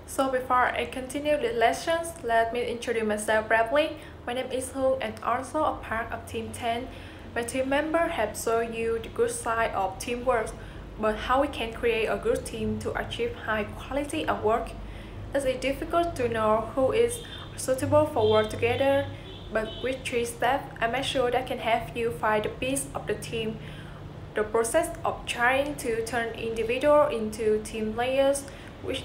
So before I continue the lessons, let me introduce myself briefly. My name is Huong and also a part of Team 10. My team member have shown you the good side of teamwork, but how we can create a good team to achieve high quality of work. It is difficult to know who is suitable for work together, but with 3 steps, I make sure that can help you find the piece of the team. The process of trying to turn individuals into team players, which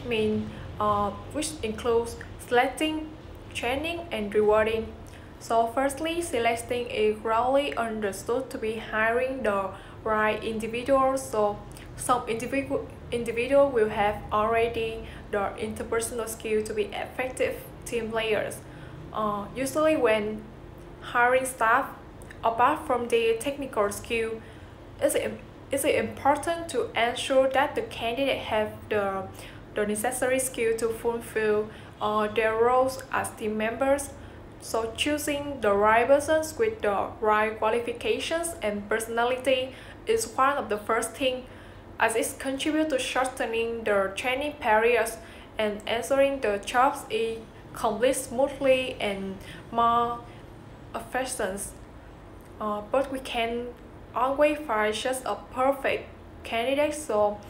includes selecting, training, and rewarding. So firstly, selecting is broadly understood to be hiring the right individual. So some individual will have already the interpersonal skill to be effective team players. Usually when hiring staff, apart from their technical skill, it's important to ensure that the candidate have the necessary skill to fulfill their roles as team members. So choosing the right persons with the right qualifications and personality is one of the first things, as it contributes to shortening the training periods and ensuring the jobs is complete smoothly and more efficient. But we can always find just a perfect candidate, so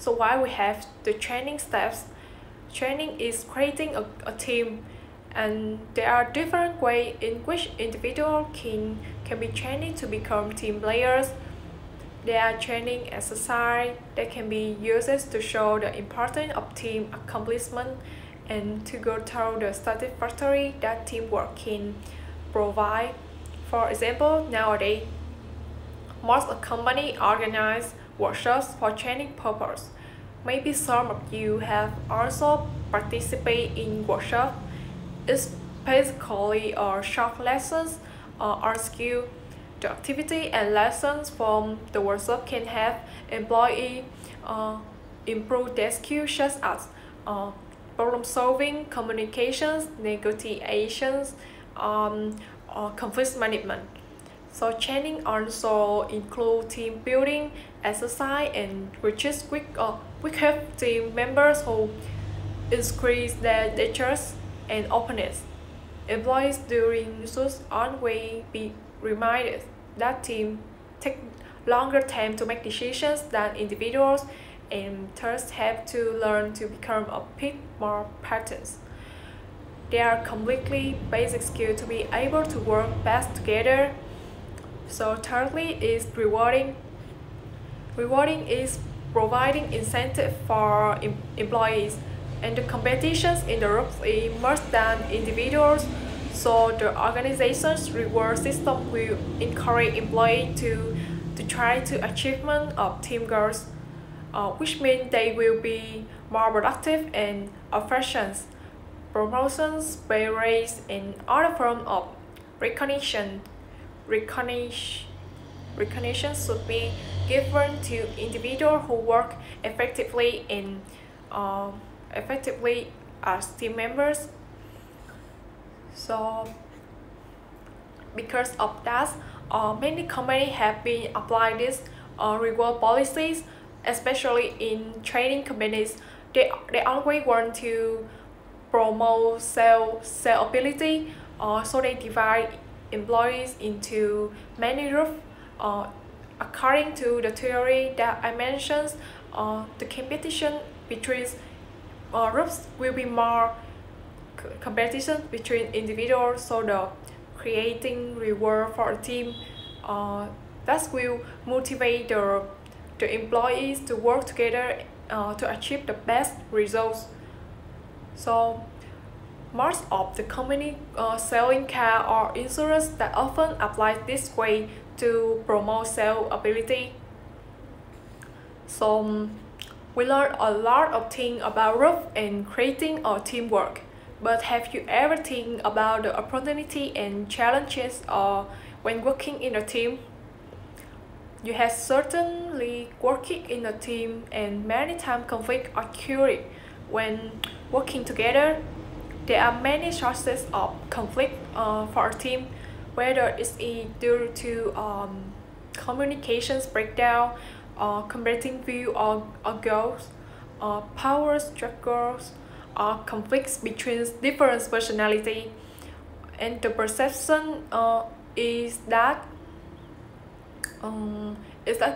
while we have the training steps, training is creating a team, and there are different ways in which individuals can be trained to become team players. There are training exercises that can be used to show the importance of team accomplishment and to go through the satisfactory that teamwork can provide. For example, nowadays, most companies organize workshops for training purpose. Maybe some of you have also participated in workshops. It's basically short lessons or skill. The activity and lessons from the workshop can help employees improve their skills such as problem solving, communications, negotiations, conflict management. So training also include team building, exercise, and retreats which help team members who increase their trust and openness. Employees during such way be reminded that team take longer time to make decisions than individuals, and thus have to learn to become a bit more patterns. They are completely basic skills to be able to work best together. So thirdly is rewarding. Rewarding is providing incentive for employees, and the competitions in the groups is more than individuals. So the organization's reward system will encourage employees to try to achievement of team goals, which means they will be more productive and efficient. Promotions, pay raise, and other forms of recognition should be given to individuals who work effectively as team members. So because of that, many companies have been applying these reward policies, especially in training companies. They always want to promote sales ability, so they divide employees into many groups. According to the theory that I mentioned, the competition between groups will be more competition between individuals, so the creating reward for a team that will motivate the employees to work together to achieve the best results. So most of the company selling car or insurance that often apply this way to promote sales ability. So we learned a lot of things about group and creating our teamwork. But have you ever think about the opportunity and challenges when working in a team? You have certainly working in a team, and many times conflict occur when working together. There are many sources of conflict for a team, whether it's due to communications breakdown, competing view or goals, power struggles, or conflicts between different personalities, and the perception is that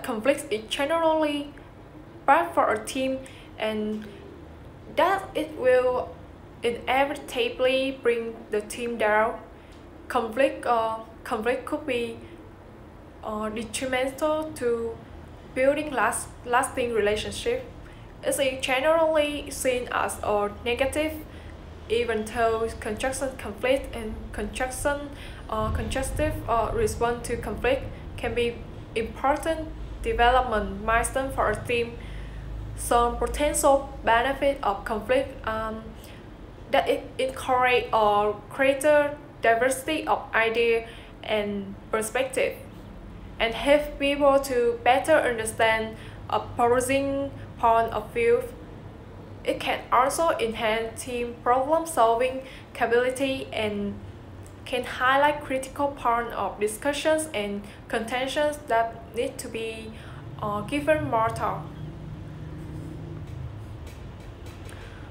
conflicts is generally bad for a team, and that it will inevitably bring the team down. Conflict could be detrimental to building lasting relationship. It's generally seen as a negative, even though constructive conflict and constructive response to conflict can be important development milestone for a team. Some potential benefit of conflict that it encourage or greater diversity of idea and perspective, and help people to better understand opposing point of view. It can also enhance team problem solving capability and can highlight critical part of discussions and contentions that need to be given more thought.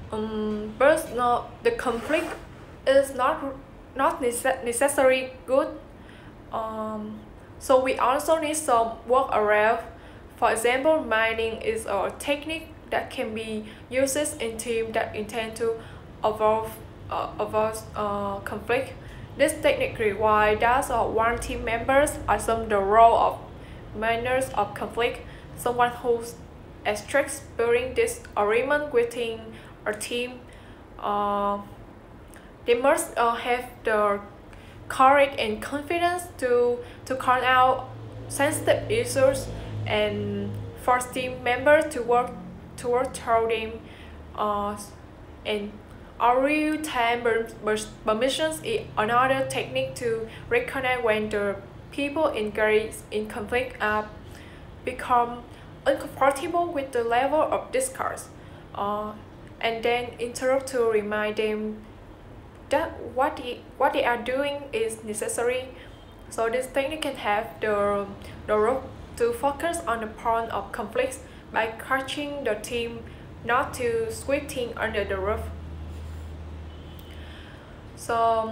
But no, the conflict is not necessarily good. So we also need some work around. For example, mining is a technique that can be used in teams that intend to avoid conflict. This technique requires that one team members assume the role of managers of conflict, someone who extracts building disagreement within a team. They must have the courage and confidence to call out sensitive issues and force team members to work towards them. And our real-time permissions is another technique to recognize when the people engaged in conflict become uncomfortable with the level of discourse, and then interrupt to remind them that what they are doing is necessary. So this technique can have the role to focus on the point of conflicts by catching the team not to sweep things under the rug. So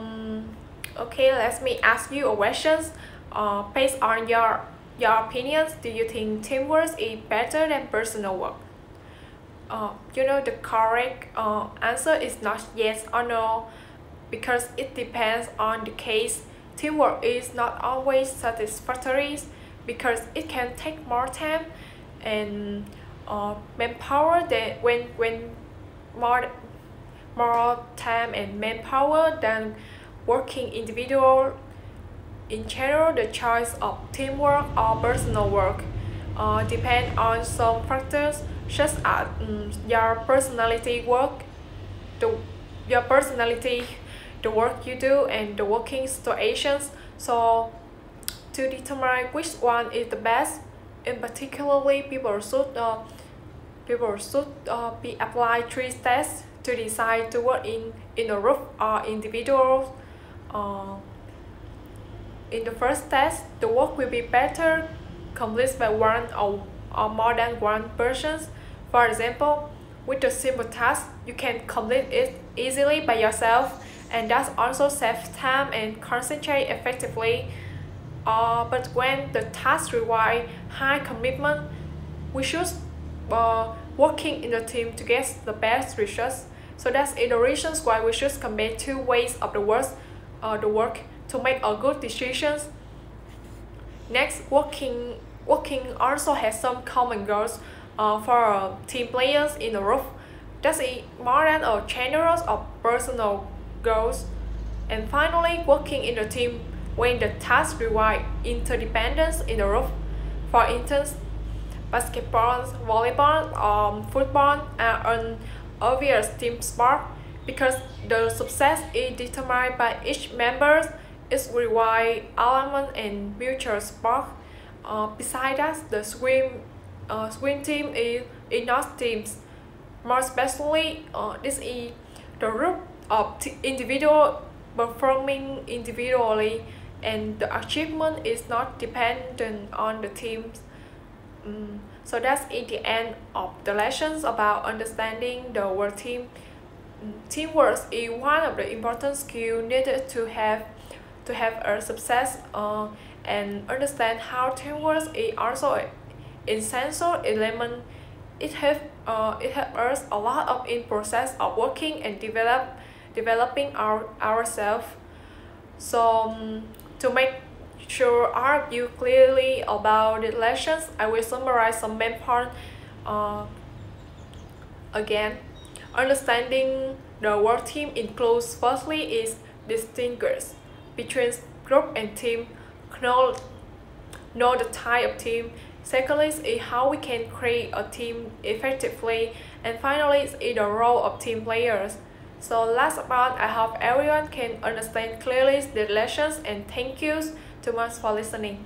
okay, let me ask you a question. Based on your opinions, do you think teamwork is better than personal work? The correct answer is not yes or no, because it depends on the case. Teamwork is not always satisfactory because it can take more time and manpower than when more time and manpower than working individual. In general, the choice of teamwork or personal work depend on some factors such as your personality, the work you do, and the working situations. So to determine which one is the best, in particularly people should be applied 3 tests to decide to work in a group or individual. In the first test, the work will be better completed by one or more than one person. For example, with a simple task, you can complete it easily by yourself, and that also saves time and concentrate effectively. But when the task requires high commitment, we should working in the team to get the best results. So that's the reasons why we should combine 2 ways of the work to make a good decisions. Next, working also has some common goals for team players in a group. That's more than a general or personal goals. And finally, working in a team when the task requires interdependence in a group. For instance, basketball, volleyball, or football are an obvious team sport because the success is determined by each member. It requires element and mutual support. Besides that, the swim team is enough teams. More especially, this is the group of individuals performing individually, and the achievement is not dependent on the teams. So that's in the end of the lessons about understanding the work team. teamwork is one of the important skills needed to have a success, and understand how teamwork is also an essential element. It helps us a lot of in process of working and developing ourselves. So to make sure our view clearly about the lessons, I will summarize some main points again. Understanding the work team includes firstly is distinguish between group and team, know the type of team. Secondly is how we can create a team effectively, and finally is the role of team players. So last part, I hope everyone can understand clearly the lessons, and thank you too much for listening.